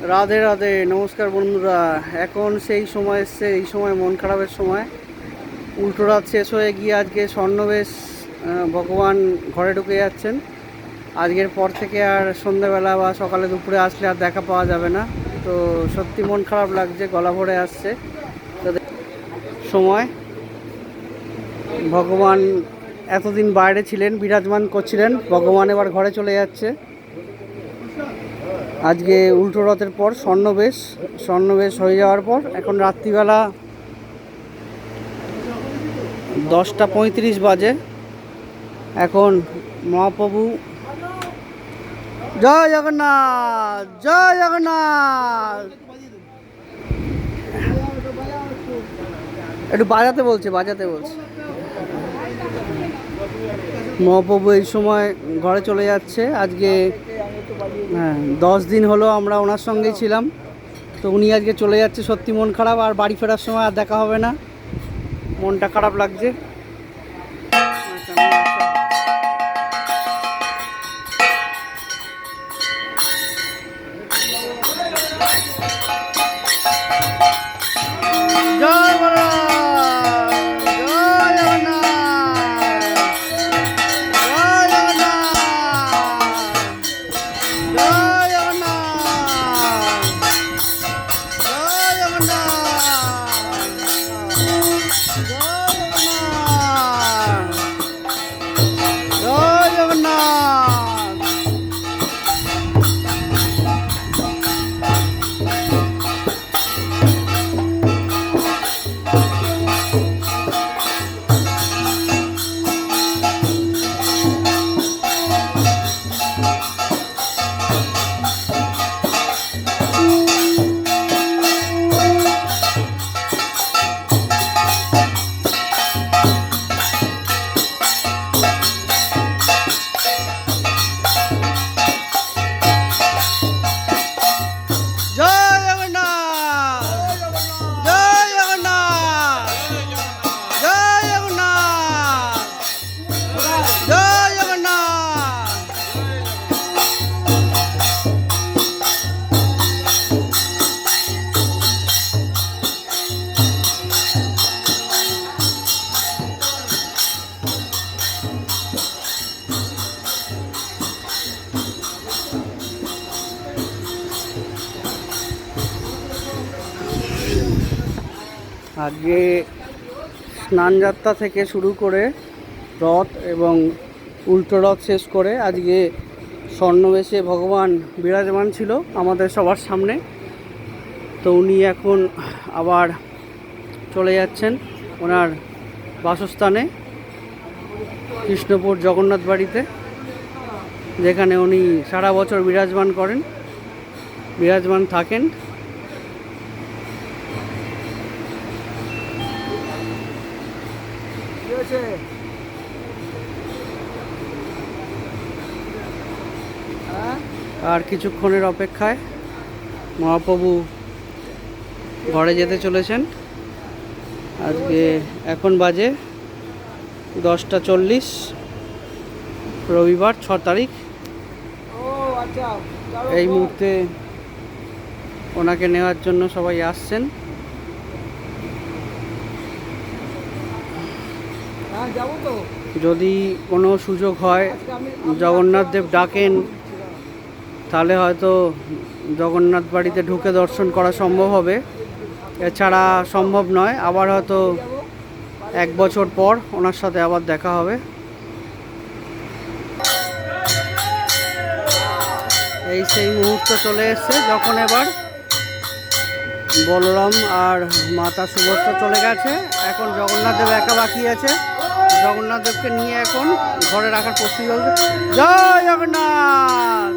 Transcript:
রাধে রাধে, নমস্কার বন্ধুরা। এখন সেই সময় এসছে, এই সময় মন খারাপের সময়। উল্টো রাত শেষ হয়ে গিয়ে আজকে স্বর্ণবেশ ভগবান ঘরে ঢুকে যাচ্ছেন। আজকের পর থেকে আর সন্ধ্যেবেলা বা সকালে দুপুরে আসলে আর দেখা পাওয়া যাবে না। তো সত্যি মন খারাপ লাগছে, গলা ভরে আসছে। তো সময় ভগবান এতদিন বাইরে ছিলেন, বিরাজমান করছিলেন, ভগবান এবার ঘরে চলে যাচ্ছে। আজকে উল্টো রথের পর স্বর্ণবেশ হয়ে যাওয়ার পর এখন রাত্রিবেলা 10টা 35 বাজে। এখন মহাপ্রভু, জয় জগন্নাথ, জয় জগন্নাথ। একটু বাজাতে বলছে। মহাপ্রভু এই সময় ঘরে চলে যাচ্ছে। আজকে 10 দিন হলো আমরা ওনার সঙ্গেই ছিলাম। তো উনি আজকে চলে যাচ্ছে, সত্যি মন খারাপ। আর বাড়ি ফেরার সময় আর দেখা হবে না, মনটা খারাপ লাগছে। জয় বলরাম, জয় জগন্নাথ, জয় জগন্নাথ, জয় জগন্নাথ, জয় জগন্নাথ, জয় জগন্নাথ। জয় জগন্নাথ, জয় জগন্নাথ, জয় জগন্নাথ, জয় জগন্নাথ। আজকে স্নানযাত্রা থেকে শুরু করে রথ এবং উল্টো রথ শেষ করে আজকে স্বর্ণবেশে ভগবান বিরাজমান ছিল আমাদের সবার সামনে। তো উনি এখন আবার চলে যাচ্ছেন ওনার বাসস্থানে, কৃষ্ণপুর জগন্নাথ বাড়িতে, যেখানে উনি সারা বছর বিরাজমান থাকেন। আর কিছুক্ষণের অপেক্ষায় মহাপ্রভু ঘরে যেতে চলেছেন। আজকে এখন বাজে 10টা 40, রবিবার 6 তারিখ। এই মুহূর্তে ওনাকে নেওয়ার জন্য সবাই আসছেন। যদি কোনো সুযোগ হয়, জগন্নাথ দেব ডাকেন, তাহলে হয়তো জগন্নাথ বাড়িতে ঢুকে দর্শন করা সম্ভব হবে। এছাড়া সম্ভব নয়। আবার হয়তো 1 বছর পর ওনার সাথে আবার দেখা হবে। এই সেই মুহূর্ত চলে এসছে যখন এবার বলরাম আর মাতা সুভদ্রা চলে গেছে। এখন জগন্নাথ দেব একা বাকি আছে। জগন্নাথ দেবকে নিয়ে এখন ঘরে রাখার প্রস্তুতি চলছে। জয় জগন্নাথ।